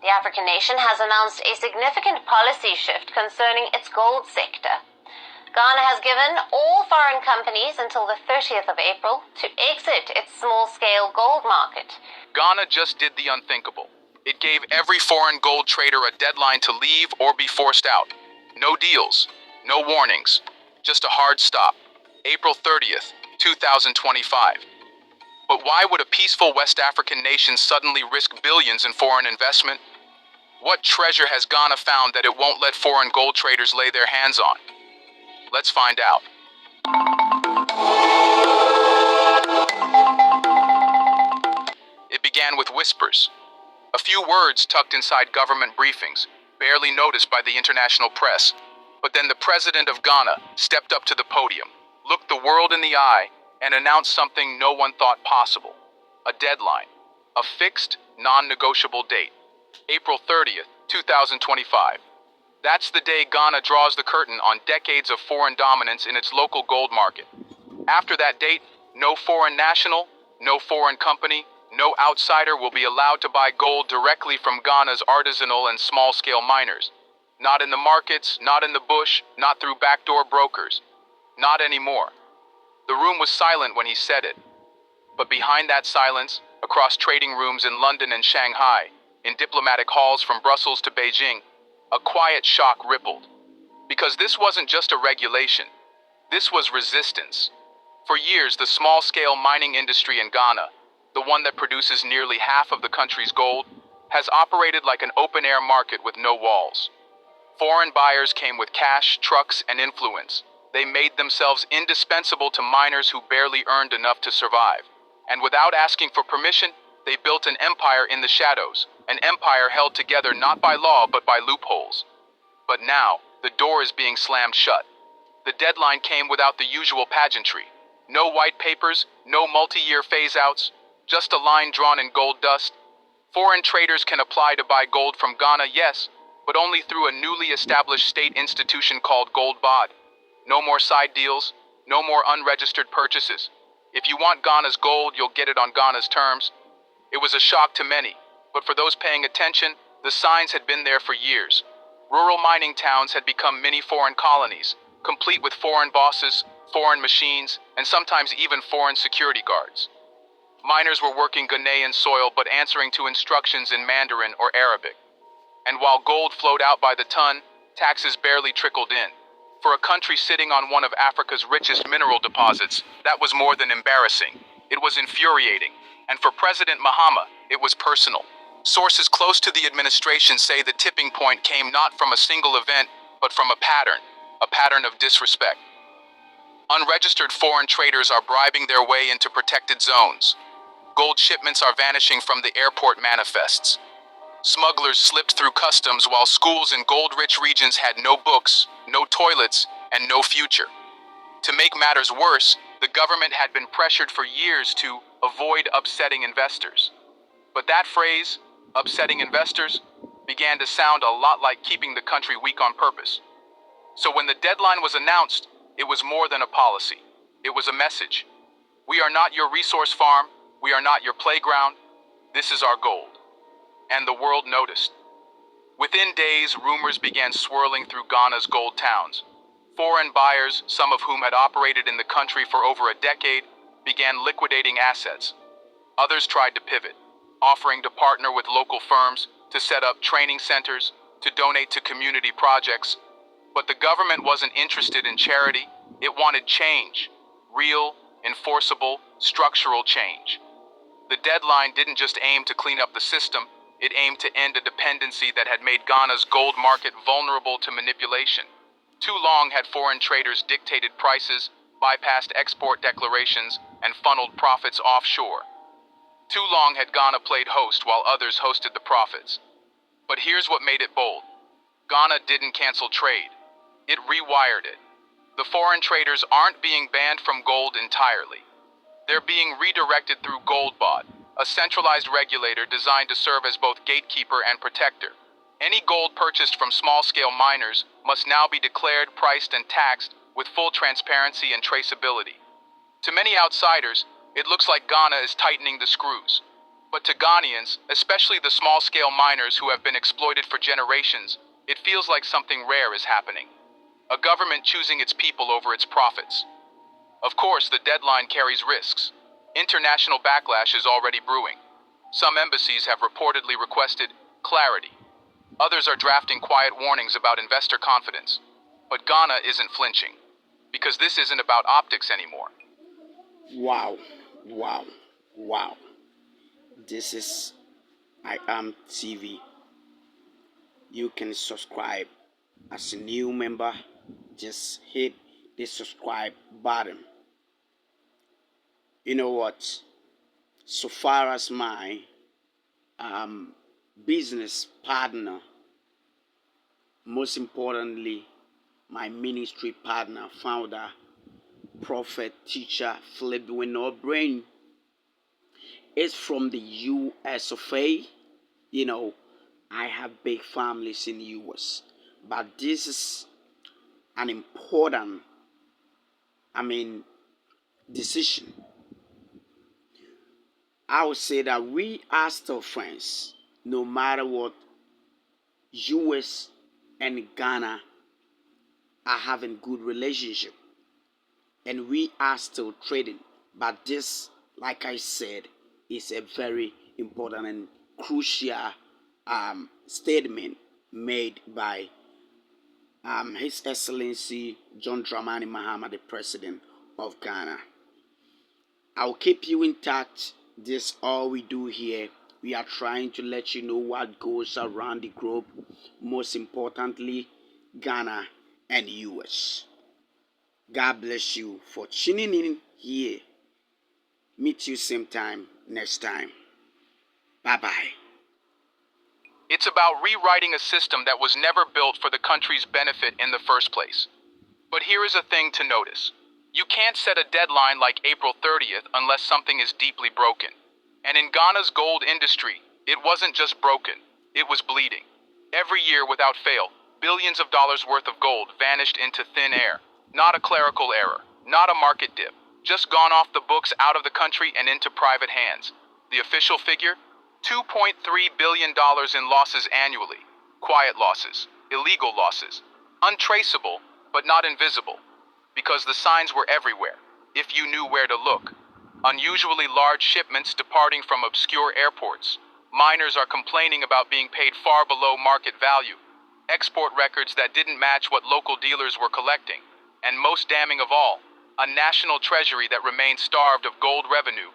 The African nation has announced a significant policy shift concerning its gold sector. Ghana has given all foreign companies until the 30th of April to exit its small-scale gold market. Ghana just did the unthinkable. It gave every foreign gold trader a deadline to leave or be forced out. No deals, no warnings, just a hard stop. April 30th, 2025. But why would a peaceful West African nation suddenly risk billions in foreign investment? What treasure has Ghana found that it won't let foreign gold traders lay their hands on? Let's find out. It began with whispers. A few words tucked inside government briefings, barely noticed by the international press. But then the president of Ghana stepped up to the podium, looked the world in the eye, and announced something no one thought possible. A deadline. A fixed, non-negotiable date. April 30th, 2025. That's the day Ghana draws the curtain on decades of foreign dominance in its local gold market. After that date, no foreign national, no foreign company, no outsider will be allowed to buy gold directly from Ghana's artisanal and small-scale miners. Not in the markets, not in the bush, not through backdoor brokers. Not anymore. The room was silent when he said it. But behind that silence, across trading rooms in London and Shanghai, in diplomatic halls from Brussels to Beijing, a quiet shock rippled. Because this wasn't just a regulation. This was resistance. For years, the small-scale mining industry in Ghana, the one that produces nearly half of the country's gold, has operated like an open-air market with no walls. Foreign buyers came with cash, trucks, and influence. They made themselves indispensable to miners who barely earned enough to survive. And without asking for permission, they built an empire in the shadows, an empire held together not by law but by loopholes. But now, the door is being slammed shut. The deadline came without the usual pageantry. No white papers, no multi-year phase-outs, just a line drawn in gold dust. Foreign traders can apply to buy gold from Ghana, yes, but only through a newly established state institution called Goldbod. No more side deals, no more unregistered purchases. If you want Ghana's gold, you'll get it on Ghana's terms. It was a shock to many, but for those paying attention, the signs had been there for years. Rural mining towns had become mini foreign colonies, complete with foreign bosses, foreign machines, and sometimes even foreign security guards. Miners were working Ghanaian soil but answering to instructions in Mandarin or Arabic. And while gold flowed out by the ton, taxes barely trickled in. For a country sitting on one of Africa's richest mineral deposits, that was more than embarrassing. It was infuriating. And for President Mahama, it was personal. Sources close to the administration say the tipping point came not from a single event, but from a pattern of disrespect. Unregistered foreign traders are bribing their way into protected zones. Gold shipments are vanishing from the airport manifests. Smugglers slipped through customs while schools in gold-rich regions had no books, no toilets, and no future. To make matters worse, the government had been pressured for years to avoid upsetting investors. But that phrase, upsetting investors, began to sound a lot like keeping the country weak on purpose. So when the deadline was announced, it was more than a policy. It was a message. We are not your resource farm. We are not your playground. This is our gold. And the world noticed. Within days, rumors began swirling through Ghana's gold towns. Foreign buyers, some of whom had operated in the country for over a decade, began liquidating assets. Others tried to pivot, offering to partner with local firms, to set up training centers, to donate to community projects. But the government wasn't interested in charity. It wanted change. Real, enforceable, structural change. The deadline didn't just aim to clean up the system. It aimed to end a dependency that had made Ghana's gold market vulnerable to manipulation. Too long had foreign traders dictated prices, bypassed export declarations, and funneled profits offshore. Too long had Ghana played host while others hosted the profits. But here's what made it bold. Ghana didn't cancel trade. It rewired it. The foreign traders aren't being banned from gold entirely. They're being redirected through Goldbod, a centralized regulator designed to serve as both gatekeeper and protector. Any gold purchased from small-scale miners must now be declared, priced, and taxed with full transparency and traceability. To many outsiders, it looks like Ghana is tightening the screws. But to Ghanaians, especially the small-scale miners who have been exploited for generations, it feels like something rare is happening. A government choosing its people over its profits. Of course, the deadline carries risks. International backlash is already brewing. Some embassies have reportedly requested clarity. Others are drafting quiet warnings about investor confidence. But Ghana isn't flinching, because this isn't about optics anymore. Wow, wow, wow. This is I Am TV. You can subscribe as a new member. Just hit the subscribe button. You know what? So far as my business partner, most importantly, my ministry partner, founder, prophet, teacher, Philip Brain, is from the US of A. You know, I have big families in the US, but this is an important, decision. I would say that we are still friends, no matter what. US and Ghana are having good relationship, and we are still trading. But this, like I said, is a very important and crucial statement made by His Excellency John Dramani Mahama, the President of Ghana. I'll keep you intact. This all we do here. We are trying to let you know what goes around the globe, most importantly, Ghana and US. God bless you for tuning in here. Meet you same time next time. Bye-bye. It's about rewriting a system that was never built for the country's benefit in the first place. But here is a thing to notice. You can't set a deadline like April 30th unless something is deeply broken. And in Ghana's gold industry, it wasn't just broken, it was bleeding. Every year, without fail, billions of dollars worth of gold vanished into thin air. Not a clerical error, not a market dip, just gone off the books out of the country and into private hands. The official figure? $2.3 billion in losses annually. Quiet losses, illegal losses, untraceable, but not invisible. Because the signs were everywhere, if you knew where to look. Unusually large shipments departing from obscure airports. Miners are complaining about being paid far below market value. Export records that didn't match what local dealers were collecting. And most damning of all, a national treasury that remained starved of gold revenue